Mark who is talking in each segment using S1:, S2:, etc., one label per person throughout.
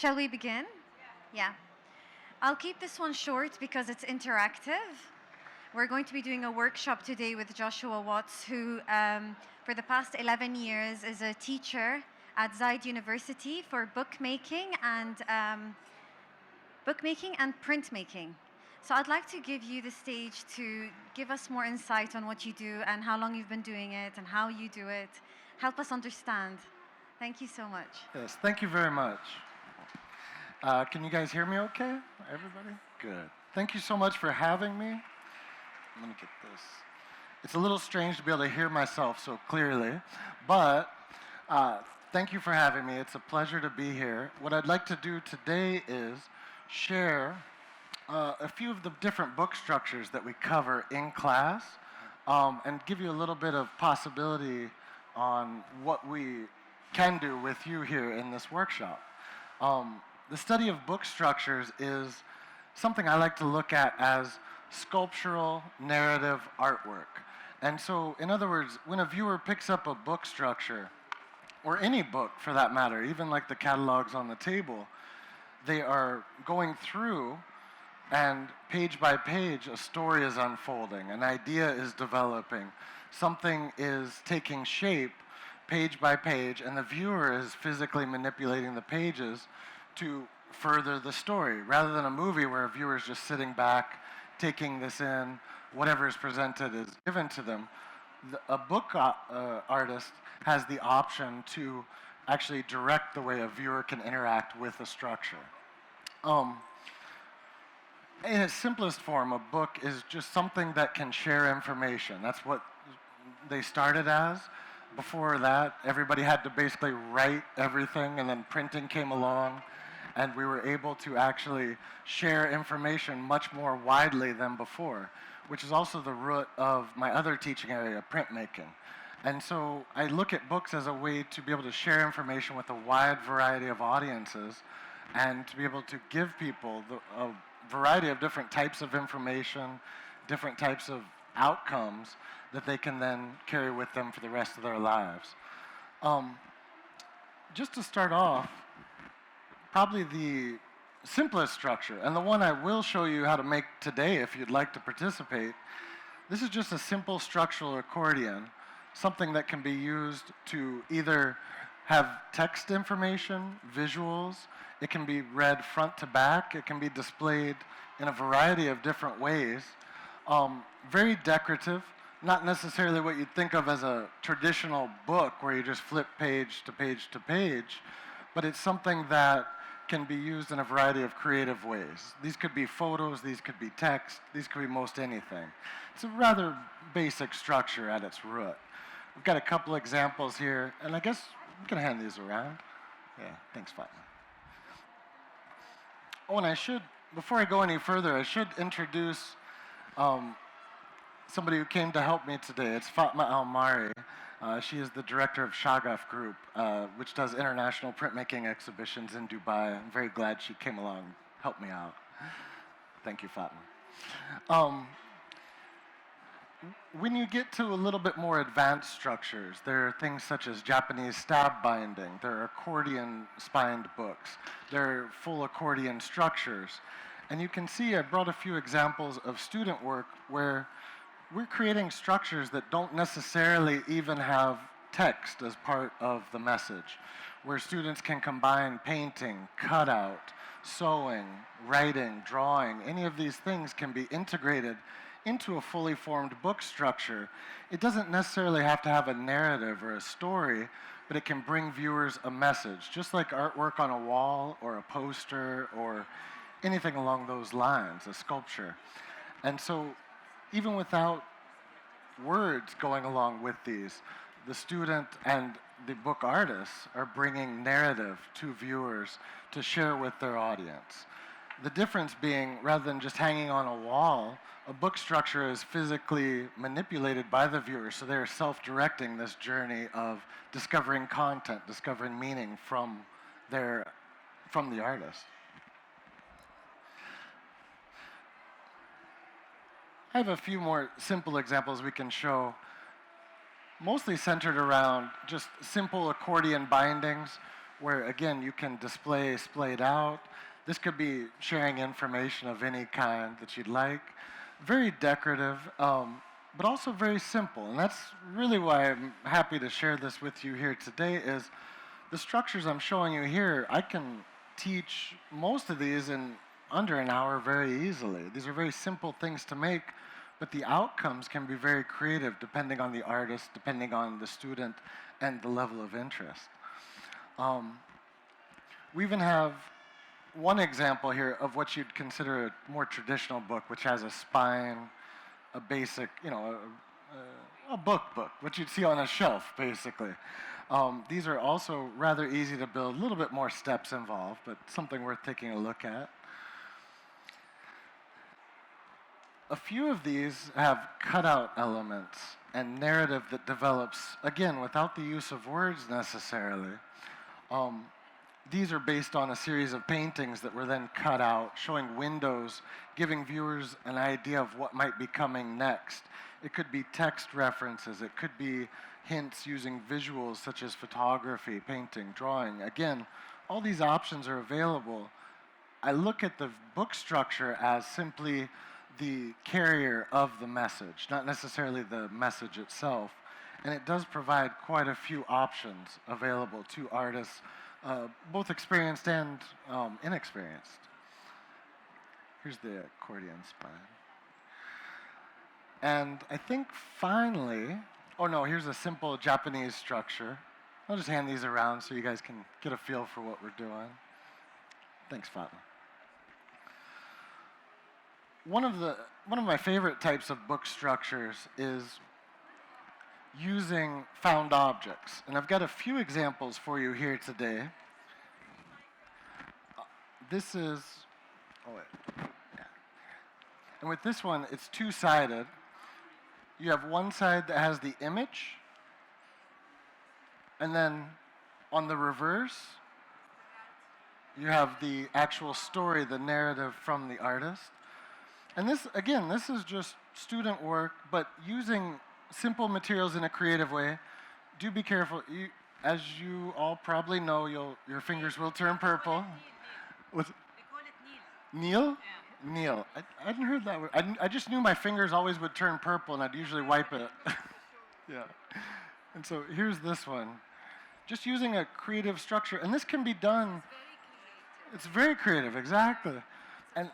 S1: Shall we begin? Yeah. I'll keep this one short because it's interactive. We're going to be doing a workshop today with Joshua Watts, who for the past 11 years is a teacher at Zayed University for bookmaking and printmaking. So I'd like to give you the stage to give us more insight on what you do and how long you've been doing it and how you do it. Help us understand. Thank you so much.
S2: Yes, thank you very much. Can you guys hear me okay? Everybody? Good. Thank you so much for having me. Let me get this. It's a little strange to be able to hear myself so clearly, but thank you for having me. It's a pleasure to be here. What I'd like to do today is share a few of the different book structures that we cover in class and give you a little bit of possibility on what we can do with you here in this workshop. The study of book structures is something I like to look at as sculptural narrative artwork. And so, in other words, when a viewer picks up a book structure, or any book for that matter, even like the catalogs on the table, they are going through and page by page a story is unfolding, an idea is developing, something is taking shape page by page, and the viewer is physically manipulating the pages to further the story, rather than a movie where a viewer is just sitting back, taking this in, whatever is presented is given to them. A book artist has the option to actually direct the way a viewer can interact with the structure. In its simplest form, a book is just something that can share information. That's what they started as. Before that, everybody had to basically write everything, and then printing came along, and we were able to actually share information much more widely than before, which is also the root of my other teaching area, printmaking. And so I look at books as a way to be able to share information with a wide variety of audiences and to be able to give people a variety of different types of information, different types of outcomes that they can then carry with them for the rest of their lives. Just to start off, probably the simplest structure, and the one I will show you how to make today if you'd like to participate, this is just a simple structural accordion, something that can be used to either have text information, visuals, it can be read front to back, it can be displayed in a variety of different ways. Very decorative, not necessarily what you'd think of as a traditional book where you just flip page to page to page, but it's something that can be used in a variety of creative ways. These could be photos, these could be text, these could be most anything. It's a rather basic structure at its root. We've got a couple examples here, and I guess we can hand these around. Yeah, thanks, Fatma. Oh, and I should, before I go any further, I should introduce somebody who came to help me today. It's Fatma Al-Mari. She is the director of Shagaf Group, which does international printmaking exhibitions in Dubai. I'm very glad she came along, helped me out. Thank you, Fatma. When you get to a little bit more advanced structures, there are things such as Japanese stab binding, there are accordion-spined books, there are full accordion structures. And you can see I brought a few examples of student work where we're creating structures that don't necessarily even have text as part of the message, where students can combine painting, cutout, sewing, writing, drawing. Any of these things can be integrated into a fully formed book structure. It doesn't necessarily have to have a narrative or a story, but it can bring viewers a message, just like artwork on a wall or a poster or anything along those lines, a sculpture. And so even without words going along with these, the student and the book artists are bringing narrative to viewers to share with their audience. The difference being, rather than just hanging on a wall, a book structure is physically manipulated by the viewer, so they're self-directing this journey of discovering content, discovering meaning from the artist. I have a few more simple examples we can show, mostly centered around just simple accordion bindings, where, again, you can display splayed out. This could be sharing information of any kind that you'd like. Very decorative, but also very simple. And that's really why I'm happy to share this with you here today is the structures I'm showing you here, I can teach most of these in under an hour very easily. These are very simple things to make, but the outcomes can be very creative depending on the artist, depending on the student, and the level of interest. We even have one example here of what you'd consider a more traditional book, which has a spine, a basic, a book, what you'd see on a shelf, basically. These are also rather easy to build, a little bit more steps involved, but something worth taking a look at. A few of these have cutout elements and narrative that develops, again, without the use of words necessarily. These are based on a series of paintings that were then cut out, showing windows, giving viewers an idea of what might be coming next. It could be text references, it could be hints using visuals such as photography, painting, drawing. Again, all these options are available. I look at the book structure as simply the carrier of the message, not necessarily the message itself. And it does provide quite a few options available to artists, both experienced and inexperienced. Here's the accordion spine. And I think finally, oh no, here's a simple Japanese structure. I'll just hand these around so you guys can get a feel for what we're doing. Thanks, Fatma. One of my favorite types of book structures is using found objects. And I've got a few examples for you here today. This is, and with this one, it's two-sided. You have one side that has the image, and then on the reverse, you have the actual story, the narrative from the artist. And this, again, this is just student work, but using simple materials in a creative way. Do be careful. As you all probably know, your fingers will turn purple. They call it Neil. Neil? Yeah. Neil. I hadn't heard that word. I just knew my fingers always would turn purple, and I'd usually wipe it. Yeah. And so here's this one. Just using a creative structure. And this can be done. It's very creative, exactly. And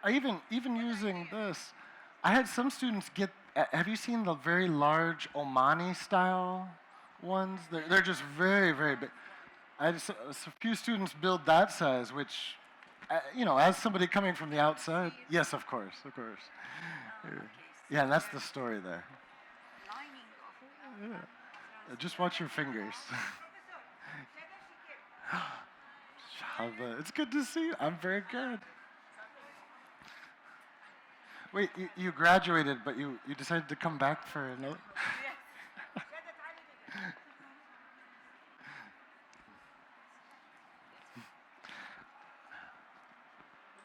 S2: I even using this, I had some students get, have you seen the very large Omani style ones? They're just very, very big. I had a few students build that size, which, as somebody coming from the outside, yes, of course. Yeah, and that's the story there. Yeah. Just watch your fingers. It's good to see you. I'm very good. Wait, you graduated, but you decided to come back for another?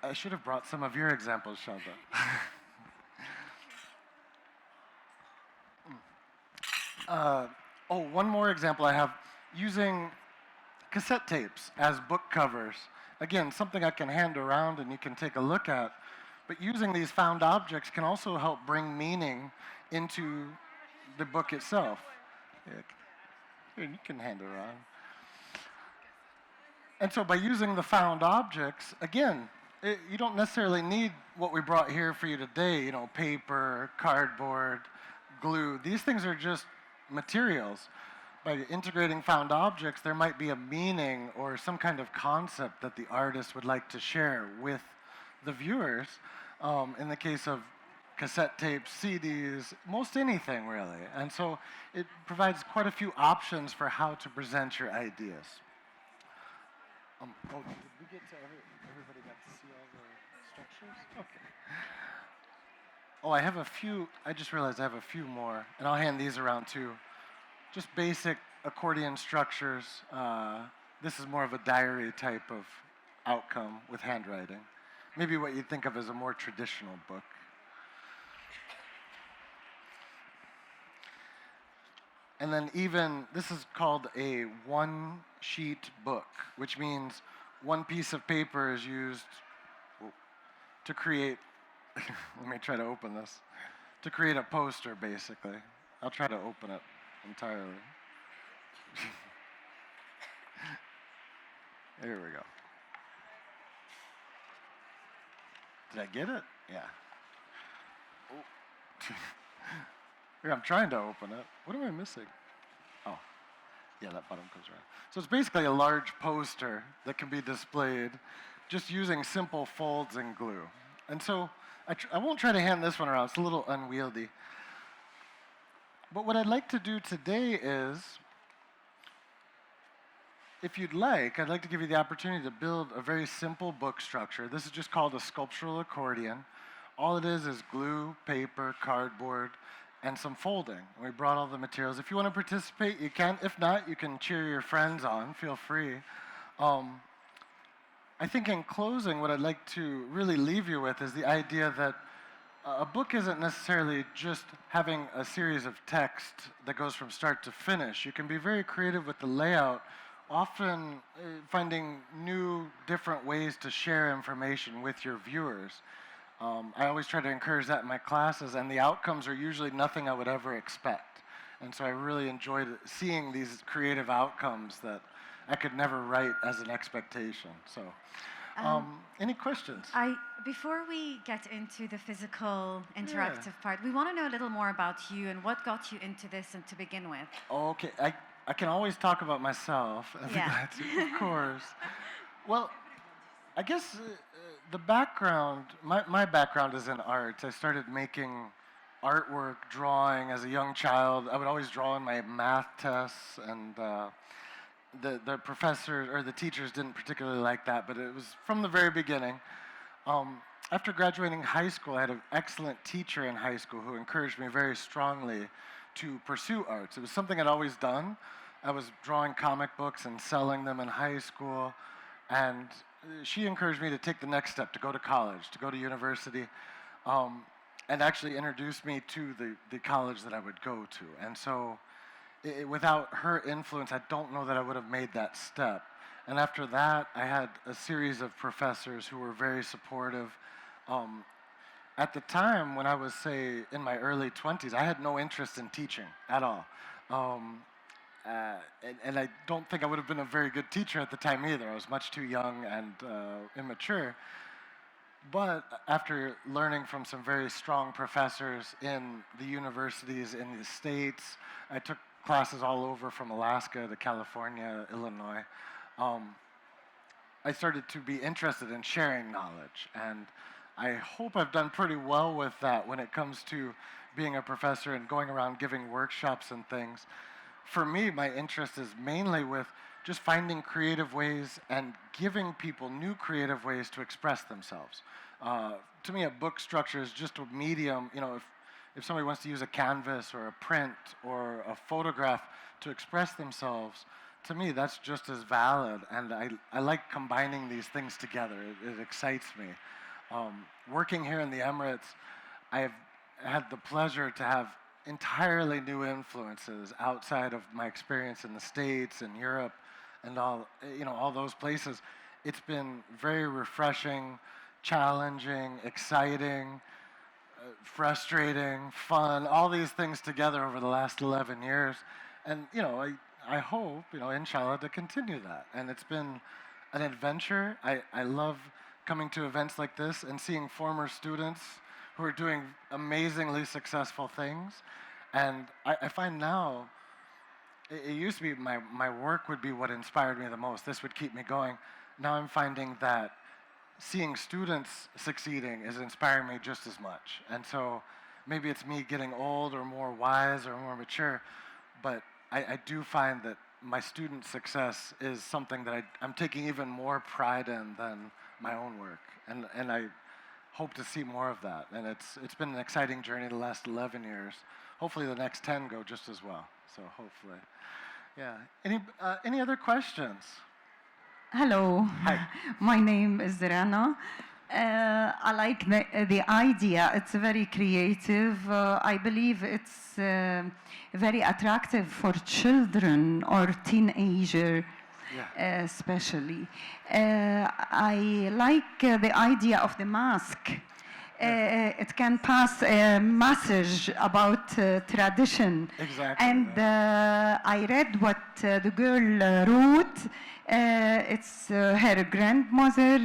S2: I should have brought some of your examples, Shanta. One more example I have, using cassette tapes as book covers. Again, something I can hand around and you can take a look at. But using these found objects can also help bring meaning into the book itself. Yeah. You can hand it around. And so by using the found objects, again, you don't necessarily need what we brought here for you today, paper, cardboard, glue. These things are just materials. By integrating found objects, there might be a meaning or some kind of concept that the artist would like to share with the viewers. In the case of cassette tapes, CDs, most anything really. And so it provides quite a few options for how to present your ideas. Did we get to everybody got to see all the structures? Okay. I just realized I have a few more, and I'll hand these around too. Just basic accordion structures. This is more of a diary type of outcome with handwriting. Maybe what you'd think of as a more traditional book. And then even, this is called a one-sheet book, which means one piece of paper is used to create, let me try to open this, to create a poster, basically. I'll try to open it entirely. Here we go. Did I get it? Yeah. Oh. Here, I'm trying to open it. What am I missing? Oh, yeah, that bottom goes around. So it's basically a large poster that can be displayed just using simple folds and glue. And so I won't try to hand this one around. It's a little unwieldy. But what I'd like to do today is, if you'd like, I'd like to give you the opportunity to build a very simple book structure. This is just called a sculptural accordion. All it is glue, paper, cardboard, and some folding. We brought all the materials. If you want to participate, you can. If not, you can cheer your friends on. Feel free. I think in closing, what I'd like to really leave you with is the idea that a book isn't necessarily just having a series of text that goes from start to finish. You can be very creative with the layout, often finding new, different ways to share information with your viewers. I always try to encourage that in my classes, and the outcomes are usually nothing I would ever expect. And so I really enjoyed seeing these creative outcomes that I could never write as an expectation. So, any questions?
S1: Before we get into the physical, interactive part, we want to know a little more about you and what got you into this and to begin with.
S2: Okay, I can always talk about myself.
S1: Yeah.
S2: Of course. Well, I guess the background, my background is in art. I started making artwork, drawing as a young child. I would always draw in my math tests, and the professors or the teachers didn't particularly like that, but it was from the very beginning. After graduating high school, I had an excellent teacher in high school who encouraged me very strongly to pursue arts. It was something I'd always done. I was drawing comic books and selling them in high school, and she encouraged me to take the next step, to go to college, to go to university, and actually introduced me to the college that I would go to. And so without her influence, I don't know that I would have made that step. And after that, I had a series of professors who were very supportive. At the time, when I was, say, in my early 20s, I had no interest in teaching at all. And I don't think I would have been a very good teacher at the time either. I was much too young and immature. But after learning from some very strong professors in the universities in the States, I took classes all over from Alaska to California, Illinois. I started to be interested in sharing knowledge, and I hope I've done pretty well with that when it comes to being a professor and going around giving workshops and things. For me, my interest is mainly with just finding creative ways and giving people new creative ways to express themselves. To me, a book structure is just a medium. You know, if somebody wants to use a canvas or a print or a photograph to express themselves, to me, that's just as valid. And I like combining these things together. It excites me. Working here in the Emirates, I've had the pleasure to have entirely new influences outside of my experience in the States and Europe and all those places. It's been very refreshing, challenging, exciting, frustrating, fun, all these things together over the last 11 years. And, I hope, inshallah, to continue that. And it's been an adventure. I love coming to events like this and seeing former students who are doing amazingly successful things. And I find now, it used to be my work would be what inspired me the most. This would keep me going. Now I'm finding that seeing students succeeding is inspiring me just as much. And so maybe it's me getting old or more wise or more mature, but I do find that my student success is something that I'm taking even more pride in than my own work. And I hope to see more of that. And it's been an exciting journey the last 11 years. Hopefully the next 10 go just as well. So hopefully. Yeah. Any other questions?
S3: Hello.
S2: Hi.
S3: My name is Rana. I like the idea. It's very creative. I believe it's very attractive for children or teenager, especially. I like the idea of the mask. It can pass a message about tradition.
S2: Exactly.
S3: And I read what the girl wrote. It's her grandmother.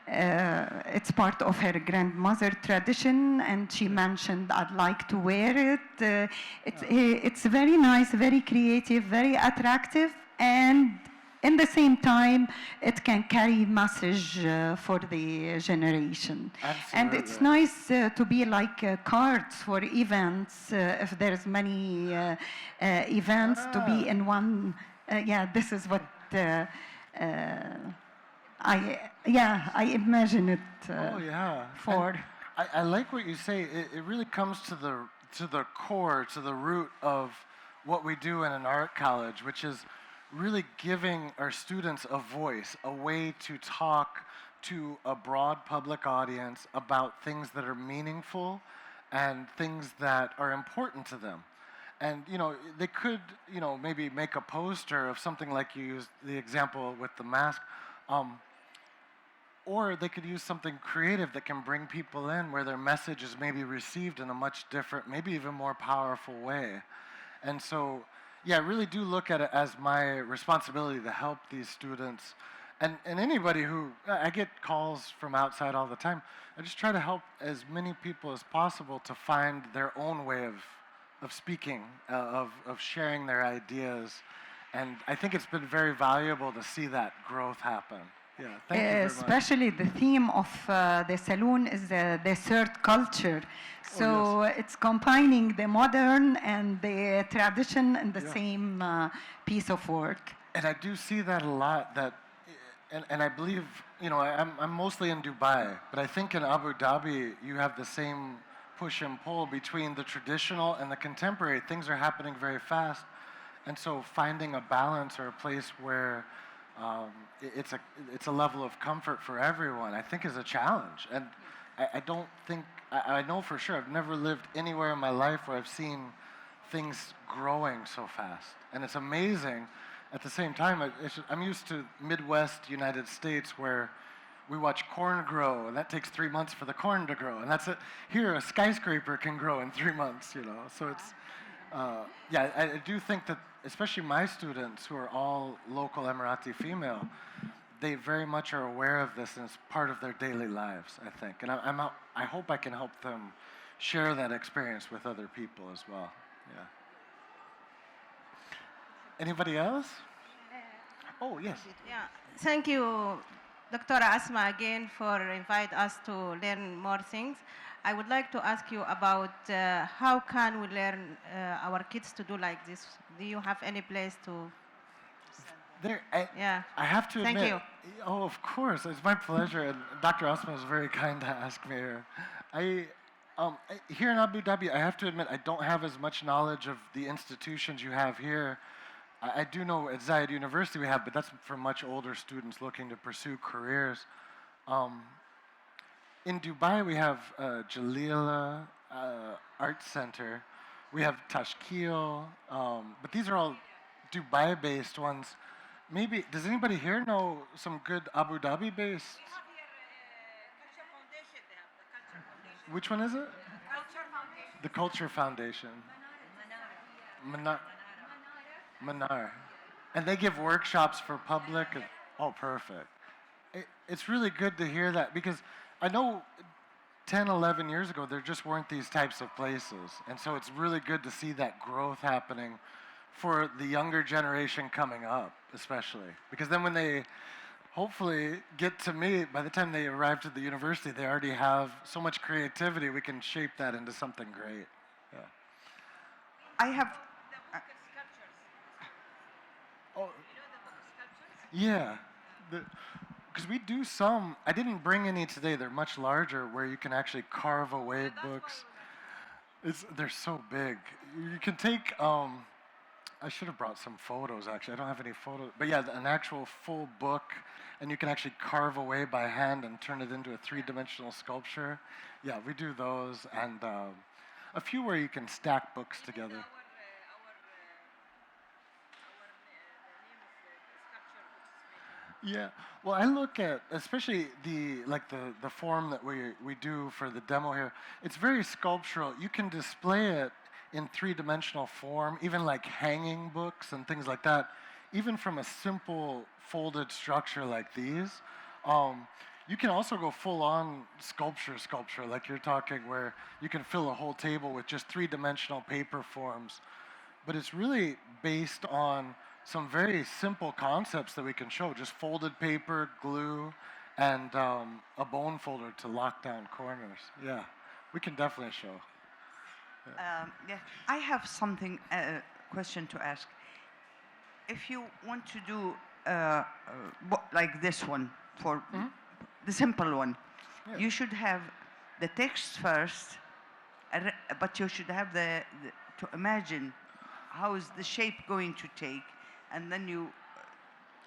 S3: It's part of her grandmother tradition, and she mentioned, I'd like to wear it. It's very nice, very creative, very attractive, and in the same time, it can carry message for the generation.
S2: Absolutely.
S3: And it's nice to be like cards for events, if there's many events to be in one. This is what I imagine it for.
S2: And I like what you say. It really comes to the core, to the root of what we do in an art college, which is really giving our students a voice, a way to talk to a broad public audience about things that are meaningful and things that are important to them. And, they could, maybe make a poster of something like you used the example with the mask, or they could use something creative that can bring people in where their message is maybe received in a much different, maybe even more powerful way. And so, I really do look at it as my responsibility to help these students. And anybody who, I get calls from outside all the time. I just try to help as many people as possible to find their own way of speaking, of sharing their ideas. And I think it's been very valuable to see that growth happen. Yeah, thank you very much.
S3: Especially the theme of the Salon is the third culture. So it's combining the modern and the tradition in the same piece of work.
S2: And I do see that a lot. And I believe, I'm mostly in Dubai, but I think in Abu Dhabi you have the same push and pull between the traditional and the contemporary. Things are happening very fast, and so finding a balance or a place where it's a level of comfort for everyone, I think, is a challenge. And I don't think, I know for sure, I've never lived anywhere in my life where I've seen things growing so fast. And it's amazing. At the same time, I'm used to Midwest United States where we watch corn grow, and that takes 3 months for the corn to grow. And that's it. Here, a skyscraper can grow in 3 months, So it's, I do think that, especially my students who are all local Emirati female, they very much are aware of this, and it's part of their daily lives, I think. And I hope I can help them share that experience with other people as well. Yeah. Anybody else? Oh, yes.
S4: Yeah. Thank you, Dr. Asma, again for inviting us to learn more things. I would like to ask you about how can we learn our kids to do like this? Do you have any place to?
S2: I have to admit.
S4: Thank you.
S2: Oh, of course. It's my pleasure. And Dr. Asma was very kind to ask me here. Here in Abu Dhabi, I have to admit, I don't have as much knowledge of the institutions you have here. I do know at Zayed University we have, but that's for much older students looking to pursue careers. In Dubai, we have Jalila Art Center. We have Tashkil, but these are all Dubai-based ones. Maybe, does anybody here know some good Abu Dhabi-based?
S5: Culture Foundation, they have the Culture Foundation.
S2: Which one is it?
S5: Culture Foundation.
S2: The Culture Foundation. Manar. And they give workshops for public. Oh, perfect. It's really good to hear that, because I know 10, 11 years ago, there just weren't these types of places. And so it's really good to see that growth happening for the younger generation coming up, especially. Because then when they hopefully get to me, by the time they arrive to the university, they already have so much creativity, we can shape that into something great. Yeah.
S3: I have.
S2: Oh.
S5: You know the book sculptures?
S2: Yeah. Because we do some, I didn't bring any today, they're much larger, where you can actually carve away books. They're so big. You can take I should have brought some photos, actually. I don't have any photos. But yeah, an actual full book, and you can actually carve away by hand and turn it into a three-dimensional sculpture. Yeah, we do those, and a few where you can stack books together.
S5: The name of the sculpture which is making.
S2: Yeah. Well, I look at especially the form that we do for the demo here. It's very sculptural. You can display it in three-dimensional form, even like hanging books and things like that. Even from a simple folded structure like these, you can also go full-on sculpture, like you're talking, where you can fill a whole table with just three-dimensional paper forms. But it's really based on some very simple concepts that we can show, just folded paper, glue, and a bone folder to lock down corners. Yeah, we can definitely show.
S6: Yeah, I have something, question to ask. If you want to do like this one, for the simple one,
S2: Yeah.
S6: you should have the text first, but you should have to imagine how is the shape going to take, and then you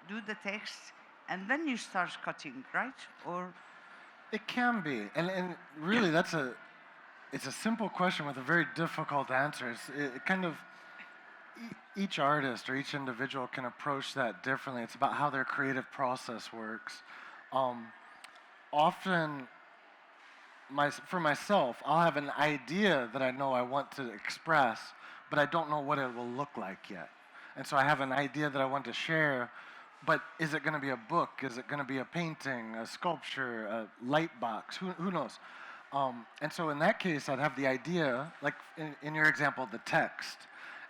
S6: do the text, and then you start cutting, right? Or
S2: It can be, and really it's a simple question with a very difficult answer. It kind of each artist or each individual can approach that differently. It's about how their creative process works. Often, for myself, I'll have an idea that I know I want to express, but I don't know what it will look like yet. And so I have an idea that I want to share, but is it going to be a book? Is it going to be a painting, a sculpture, a light box? Who knows? And so in that case, I'd have the idea, like in your example, the text.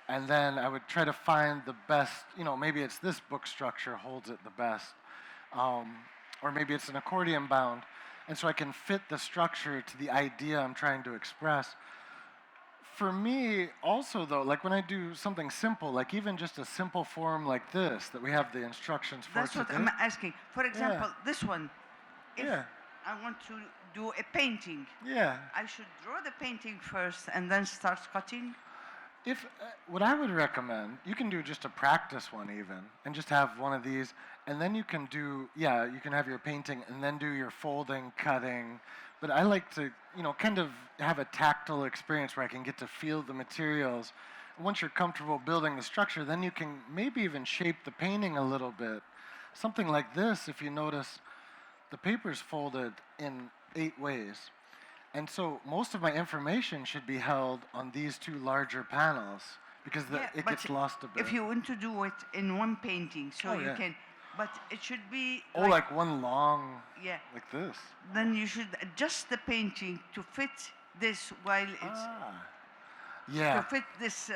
S2: And then I would try to find the best, maybe it's this book structure holds it the best. Or maybe it's an accordion bound. And so I can fit the structure to the idea I'm trying to express. For me, also though, like when I do something simple, like even just a simple form like this, that we have the instructions for
S6: that's
S2: today.
S6: what I'm asking. For example, this one, if
S2: Yeah.
S6: I want to do a painting,
S2: Yeah.
S6: I should draw the painting first and then start cutting?
S2: If what I would recommend, you can do just a practice one even, and just have one of these, and then you can do, you can have your painting and then do your folding, cutting. But I like to, kind of have a tactile experience where I can get to feel the materials. Once you're comfortable building the structure, then you can maybe even shape the painting a little bit. Something like this, if you notice, the paper's folded in 8 ways. And so most of my information should be held on these 2 larger panels because it
S6: but
S2: gets lost a bit.
S6: if you want to do it in one painting, so
S2: Oh,
S6: you
S2: yeah.
S6: can, but it should be
S2: like one long,
S6: yeah.
S2: like this.
S6: Then you should adjust the painting to fit this while it's to
S2: Yeah,
S6: fit this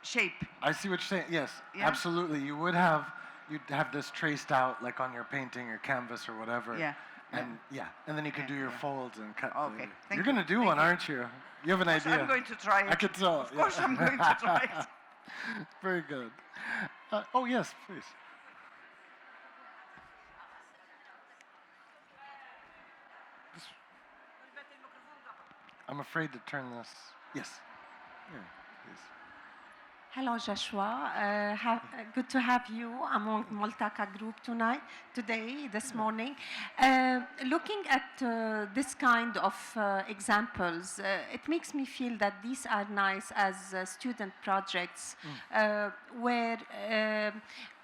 S6: shape.
S2: I see what you're saying. Yes,
S6: Yeah?
S2: absolutely. You'd have this traced out like on your painting or canvas or whatever.
S6: Yeah.
S2: And and then you can do your folds and cut.
S6: Okay, thank
S2: You're
S6: you.
S2: gonna do
S6: Thank
S2: one,
S6: you.
S2: aren't you? You have an
S6: Of course
S2: idea.
S6: I'm going to try it.
S2: I could tell.
S6: Of course I'm going to try it.
S2: Very good. Oh yes, please. I'm afraid to turn this. Yes. Here, please.
S7: Hello, Joshua. Good to have you among Multaka group this morning. Looking at this kind of examples, it makes me feel that these are nice as student projects where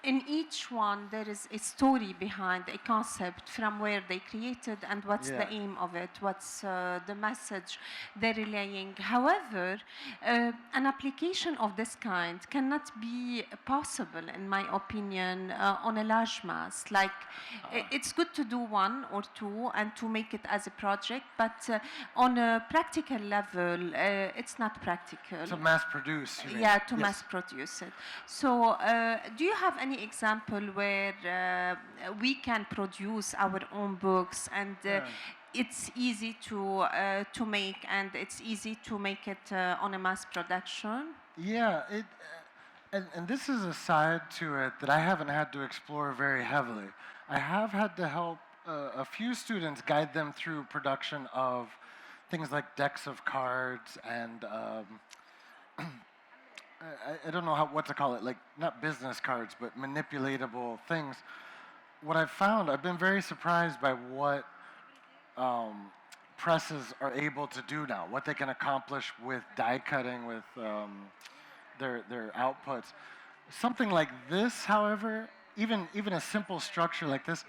S7: in each one there is a story behind a concept from where they created and what's the aim of it, what's the message they're relaying. However, an application of this kind cannot be possible, in my opinion, on a large mass. Like, it's good to do 1 or 2 and to make it as a project, but on a practical level, it's not practical.
S2: To mass produce. You mean?
S7: Yeah, to
S2: Yes.
S7: mass produce it. So, do you have any example where we can produce our own books and it's easy to make and it's easy to make it on a mass production?
S2: Yeah, and this is a side to it that I haven't had to explore very heavily. I have had to help a few students guide them through production of things like decks of cards and I don't know what to call it, like not business cards, but manipulatable things. What I've found, I've been very surprised by what presses are able to do now, what they can accomplish with die cutting, with their outputs. Something like this, however, even a simple structure like this,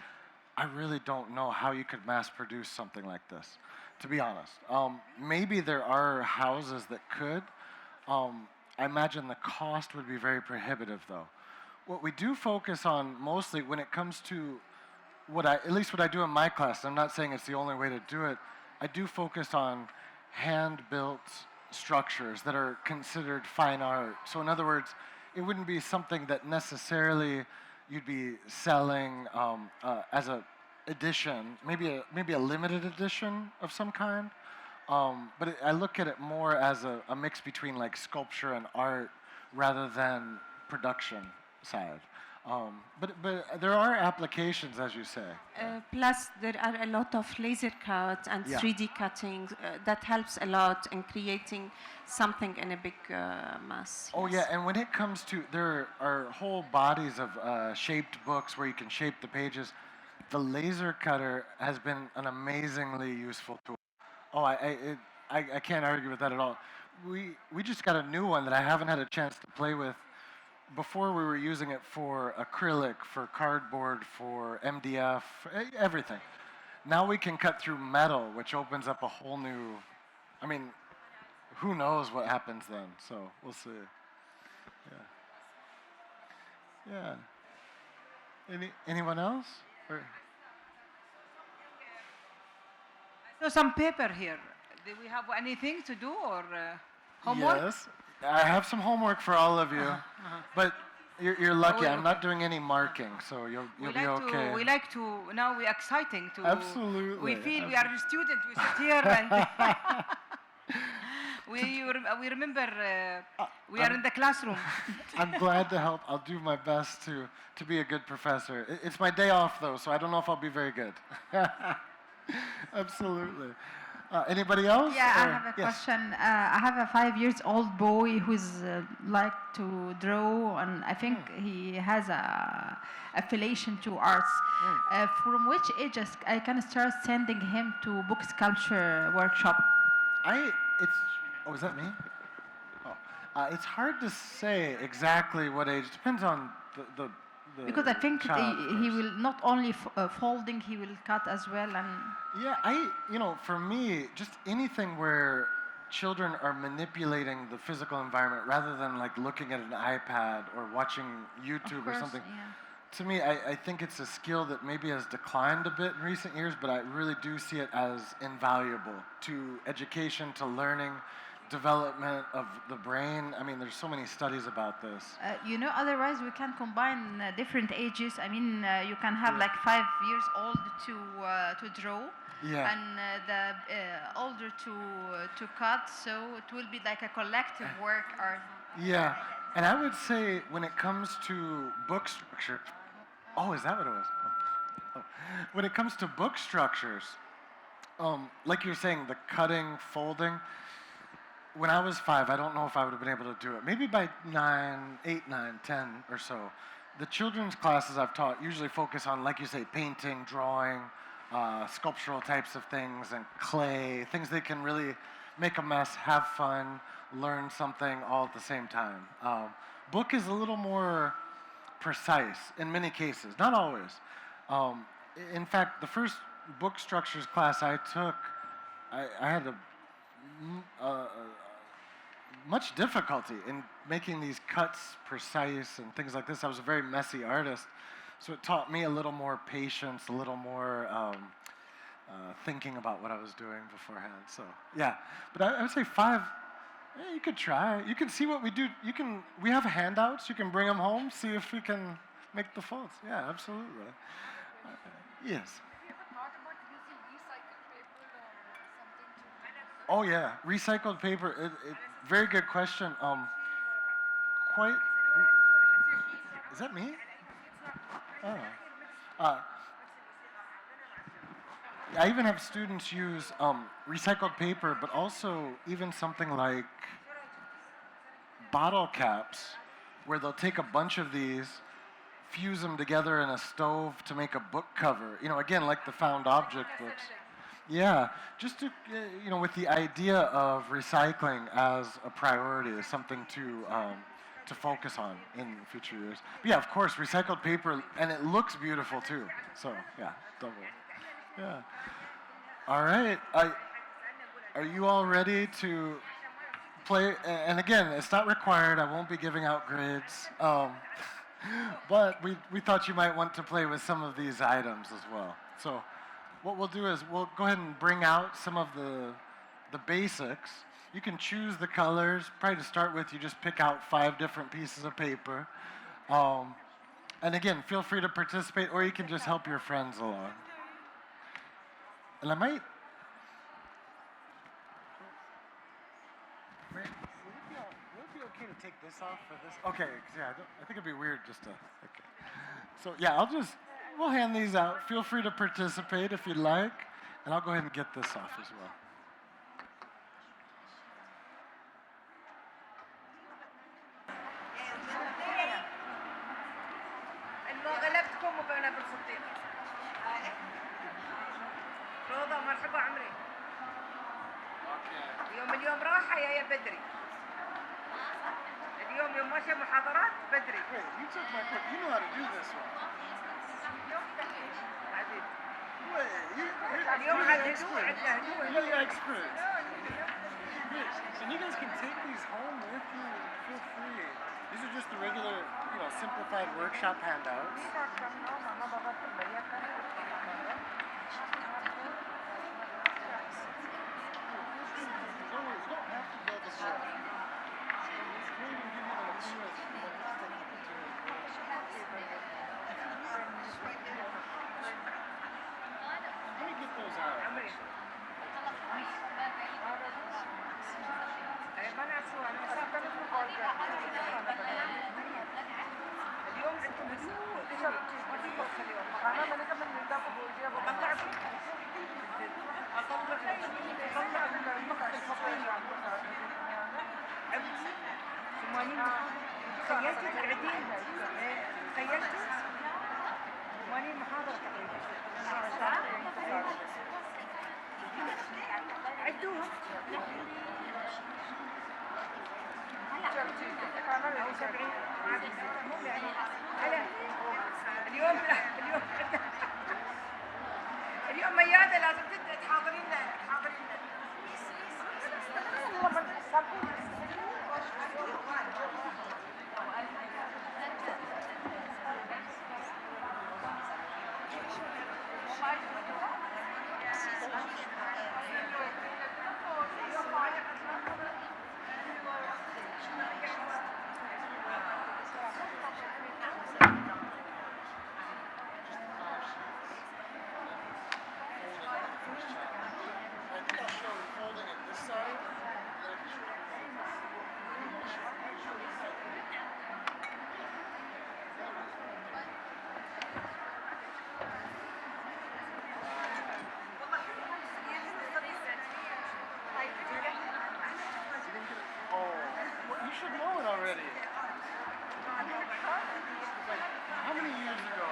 S2: I really don't know how you could mass produce something like this, to be honest. Maybe there are houses that could. I imagine the cost would be very prohibitive, though. What we do focus on mostly when it comes to at least what I do in my class, I'm not saying it's the only way to do it, I do focus on hand-built structures that are considered fine art. So in other words, it wouldn't be something that necessarily you'd be selling as a edition, maybe a limited edition of some kind. But I look at it more as a mix between like sculpture and art rather than production side. But there are applications, as you say.
S7: Plus, there are a lot of laser cuts and
S2: Yeah.
S7: 3D cutting that helps a lot in creating something in a big mass.
S2: Oh
S7: yes.
S2: yeah, and when it comes to, there are whole bodies of shaped books where you can shape the pages. The laser cutter has been an amazingly useful tool. Oh, I can't argue with that at all. We just got a new one that I haven't had a chance to play with. Before we were using it for acrylic, for cardboard, for MDF, everything. Now we can cut through metal, which opens up a whole new, I mean, who knows what happens then, so we'll see. Yeah. Anyone else? Or,
S5: So some paper here. Do we have anything to do or homework?
S2: Yes, I have some homework for all of you, but you're lucky. I'm not doing any marking, so you'll be okay.
S5: We like to, now we're exciting to.
S2: Absolutely.
S5: We feel we are a student, we sit here and we remember we are in the classroom.
S2: I'm glad to help. I'll do my best to be a good professor. It's my day off though, so I don't know if I'll be very good. Absolutely. Anybody else?
S8: Yeah, I
S2: Or-
S8: have a
S2: yes.
S8: question. I have a 5 years old boy who's like to draw, and I think he has a affiliation to arts. From which ages I can start sending him to book sculpture workshop?
S2: Is that me? Oh. It's hard to say exactly what age. Depends on the
S8: Because I think
S2: child
S8: he
S2: first.
S8: will not only folding, he will cut as well. And
S2: Yeah, for me, just anything where children are manipulating the physical environment rather than like looking at an iPad or watching YouTube or something.
S8: Yeah.
S2: To me, I think it's a skill that maybe has declined a bit in recent years, but I really do see it as invaluable to education, to learning, development of the brain. I mean, there's so many studies about this.
S8: Otherwise we can combine different ages. I mean, you can have like 5 years old to draw,
S2: Yeah.
S8: and the older to cut. So it will be like a collective work. Or
S2: Yeah, and I would say when it comes to book structure, is that what it was? Oh. When it comes to book structures, like you're saying, the cutting, folding, when I was 5, I don't know if I would have been able to do it. Maybe by 8, 9, 10 or so. The children's classes I've taught usually focus on, like you say, painting, drawing, sculptural types of things, and clay, things they can really make a mess, have fun, learn something all at the same time. Book is a little more precise in many cases, not always. In fact, the first book structures class I took, I had much difficulty in making these cuts precise and things like this. I was a very messy artist, so it taught me a little more patience, a little more thinking about what I was doing beforehand. So yeah, but I would say 5. You could try. You can see what we do. We have handouts. You can bring them home. See if we can make the folds. Yeah, absolutely. Yes. Oh yeah, recycled paper. Very good question. Is that me? Oh. I even have students use recycled paper, but also even something like bottle caps where they'll take a bunch of these, fuse them together in a stove to make a book cover. You know, again, like the found object books. Yeah, just to, you know, with the idea of recycling as a priority is something to focus on in future years. But yeah, of course, recycled paper, and it looks beautiful too. So yeah, double. Yeah. All right. Are you all ready to play? And again, it's not required. I won't be giving out grades. But we thought you might want to play with some of these items as well. So what we'll do is we'll go ahead and bring out some of the basics. You can choose the colors. Probably to start with, you just pick out 5 different pieces of paper. And again, feel free to participate, or you can just help your friends along. And I might... Would it be okay to take this off for this? Okay, yeah, I think it'd be weird just to... Okay. So yeah, we'll hand these out. Feel free to participate if you'd like, and I'll go ahead and get this off as well.
S9: اليوم راحة يا بدري. اليوم يوم ماشية محاضرات بدري.
S2: Wait, you took my book. You know how to do this one.
S9: اليوم عاد هدوء عندنا هدوء.
S2: You're the expert. And you guys can take these home with you. Feel free. These are just the regular, you know, simplified workshop handouts.
S9: اليوم انتم هدوء ما في وقت اليوم. انا من كمان من دافع بوجيه بقطع اطلع المقطع الفصيل عبد 80 تخيلتوا قاعدين تخيلتوا 80 محاضرة تقريبا عدوها اليوم اليوم ميادة لازم تحاضرين
S2: You should know it already. Like, how many years ago?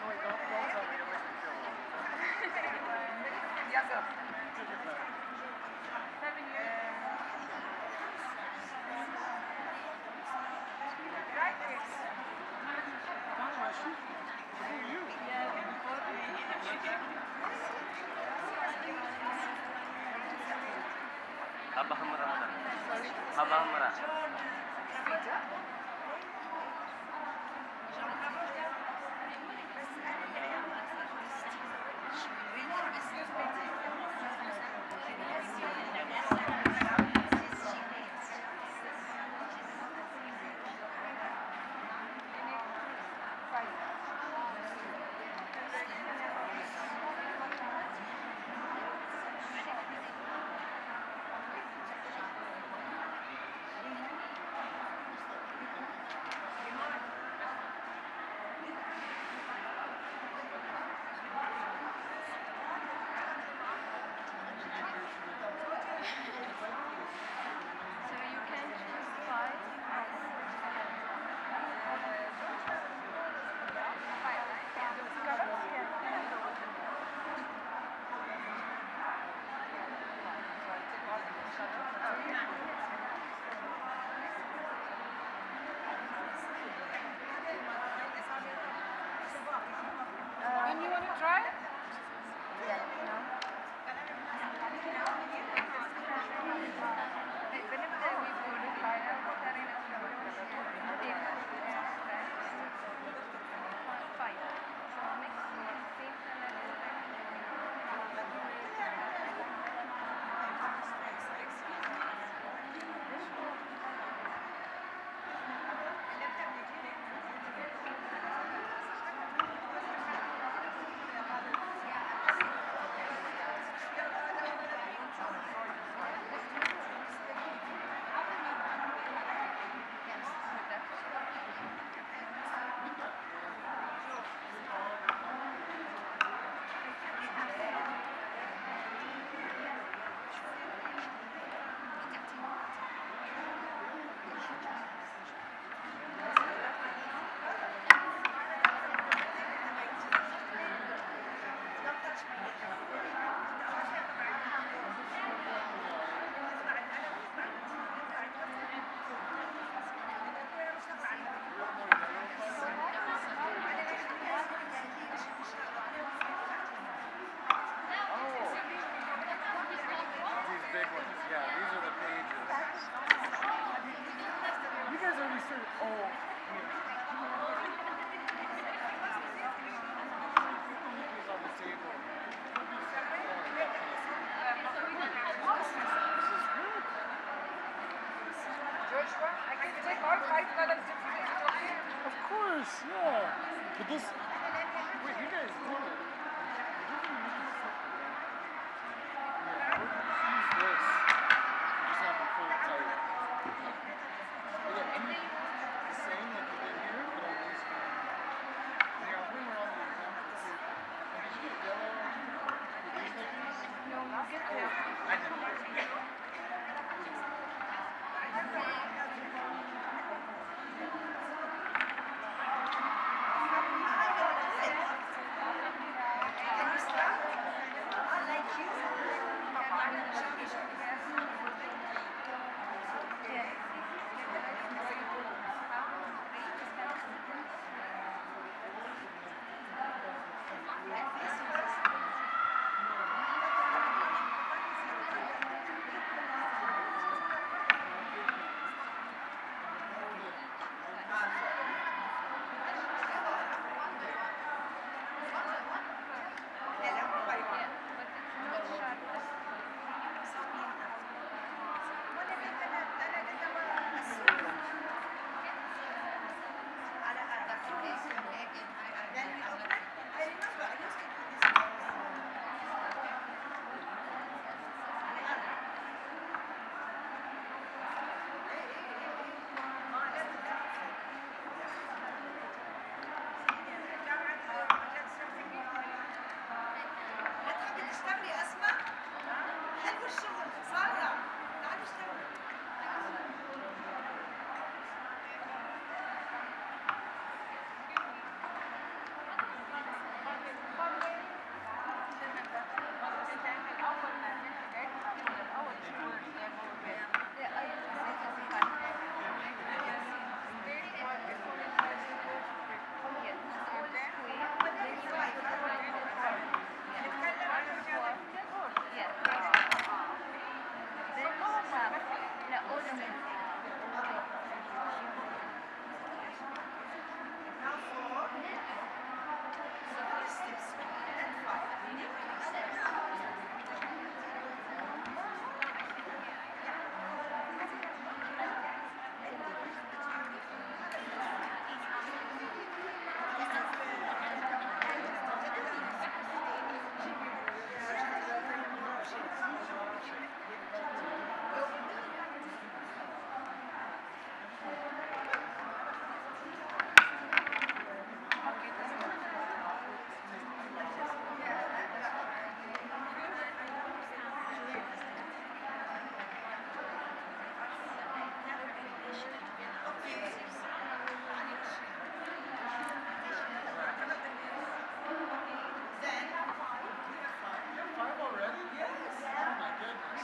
S2: Wait, don't tell me. It makes me feel old.
S9: Yes, sir.
S2: Take it back.
S9: 7 years. Right there.
S2: Who are you?
S10: أبا حمرا أبا حمرا
S9: Joshua, I can take all five colors differently.
S2: Of course, yeah. But this, wait, you guys do it. Yeah, we're gonna use this. We just have to pull it tight. But yeah, keep the same like you did here, but on this one. Here, I'll bring around the examples. And did you get yellow with these ladies?
S9: No, we'll get there.
S2: I didn't.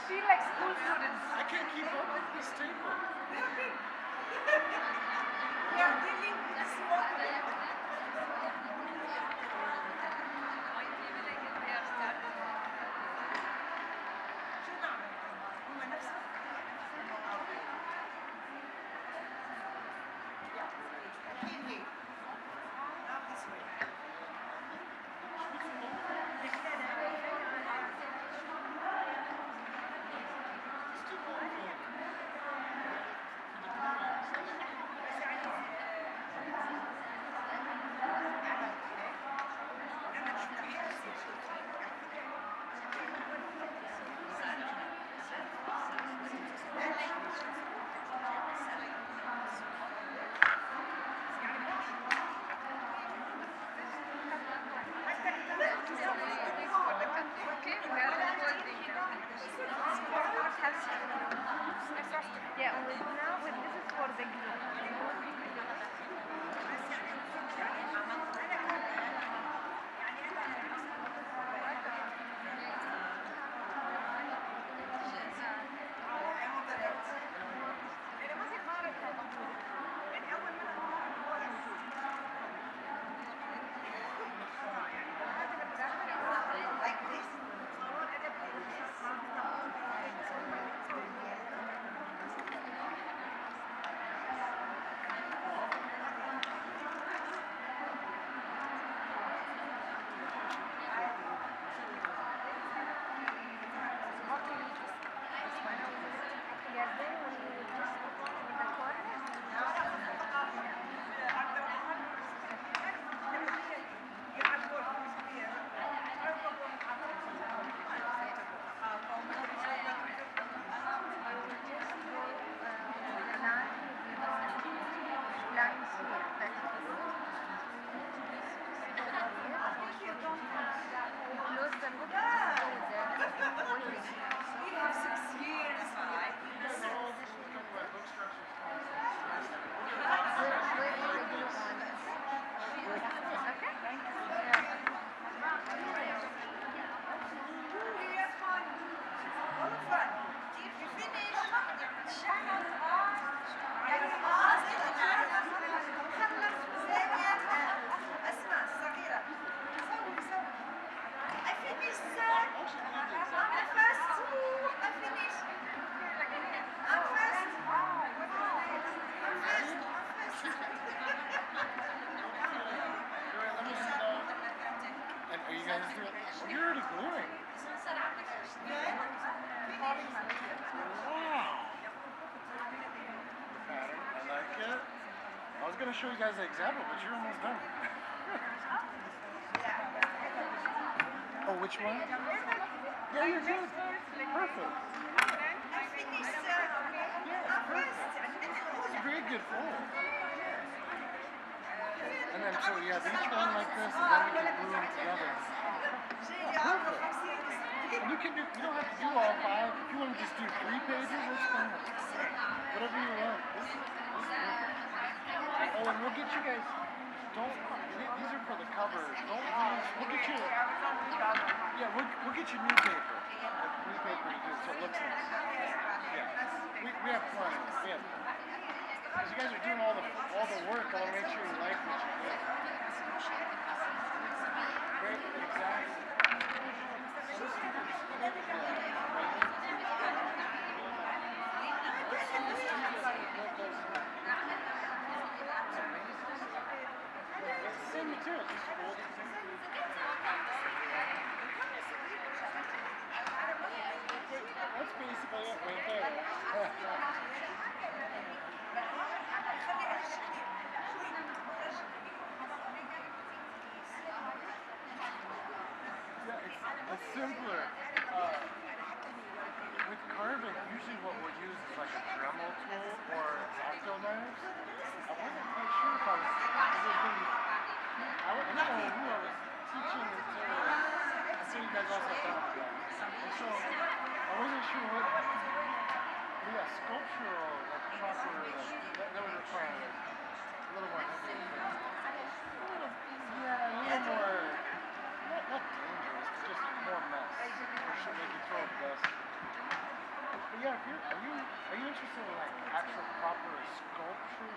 S9: Feel like school students.
S2: I can't keep up with this table.
S9: We are dealing with small.
S2: And are you guys doing? Oh, you're already gluing. Wow. Pattern. I like it. I was gonna show you guys the example, but you're almost done. Oh, which one? Yeah, you're good. Perfect. Yeah, perfect. It's a very good fold. And then so yeah, each one like this, and then we can glue them together. Perfect. And you can do. You don't have to do all 5. If you want to just do 3 pages, that's fine. Whatever you want. This is perfect. Oh, and we'll get you guys. Don't. These are for the cover. Don't use. We'll get you. Yeah, we'll get you new paper. New paper to do so it looks nice. Yeah. We have plenty. We have. Because you guys are doing all the work, I want to make sure you like what you do. Great, exactly. So this it's the same material, just fold it. That's basically it right there. Yeah, it's simpler. With carving, usually what we'll use is like a Dremel tool or X-Acto knives. I wasn't quite sure if I was going to be... I don't know who I was teaching until you guys also thought about it. And so I wasn't sure what... Yeah, sculptural, like proper, that would require a little more heavy. Yeah, a little more... Not dangerous, but just more mess. Or should make you throw a dust. But yeah, if are you interested in like actual proper sculpture?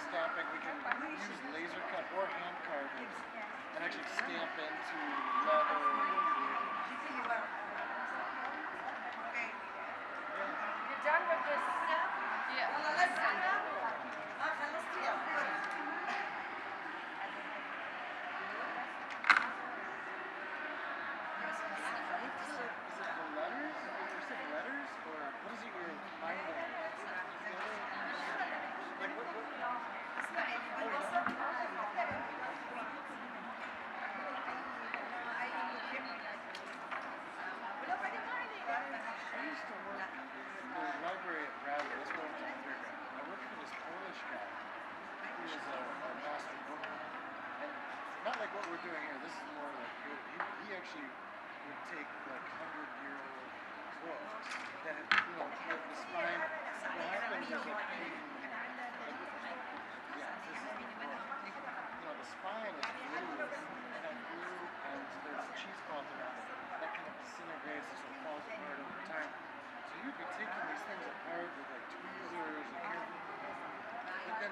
S2: Stamping, we can use laser cut or hand carving and actually stamp into leather.
S9: You're done with this? Yeah.
S2: Not like what we're doing here. This is more like he actually would take like 100-year-old books that have, the spine. What happens is like, this is the book. The spine is glue, and there's a cheesecloth around it. That kind of disintegrates and so it falls apart over time. So you'd be taking these things apart with like tweezers and but then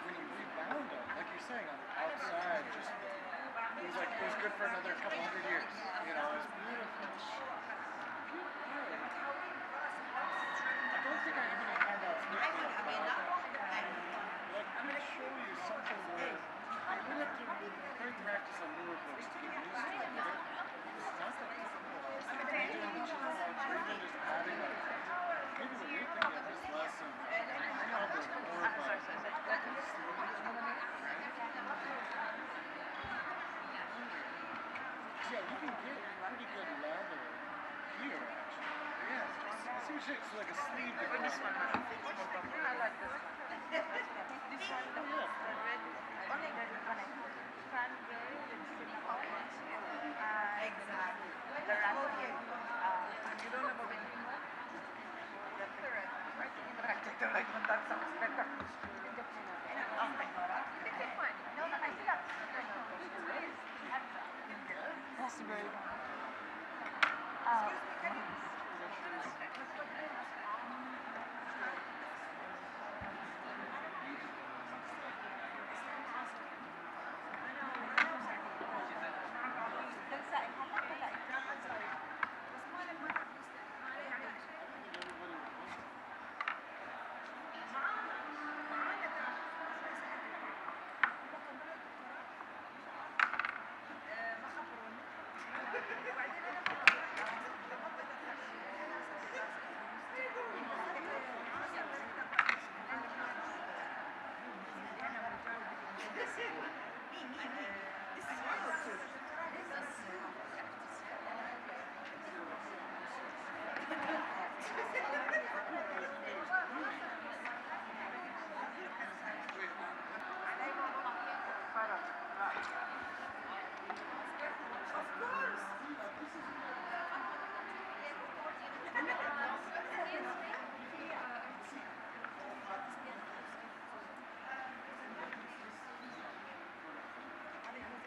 S2: when you rebound them, like you're saying, on the outside, just it was good for another couple hundred years. It's beautiful. I don't think I have any handouts with me. I'm going to show you something where we have to very practice on newer books to get used to it. It's not that difficult. Doing the cheesecloth or even just adding maybe the wish it's like a sleeve.
S9: This one. I like this. This one, the red. Only the cranberry with cinnamon. Exactly. The raspberry. You don't have a bit more? That's correct. I think the right one, that sounds better. Raspberry.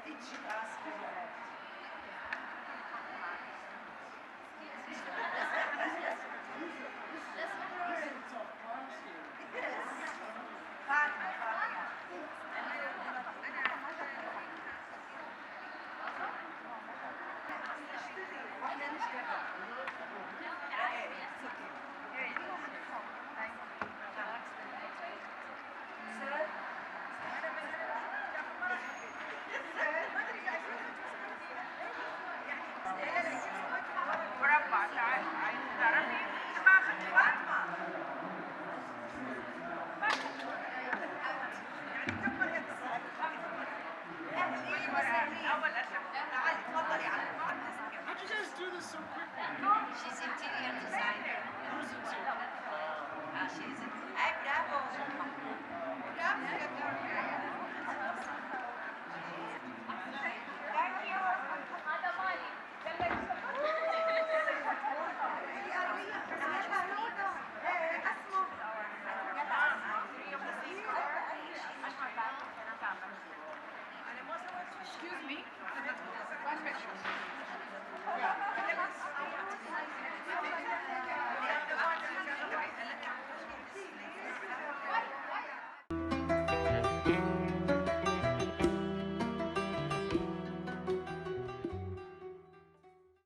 S9: Each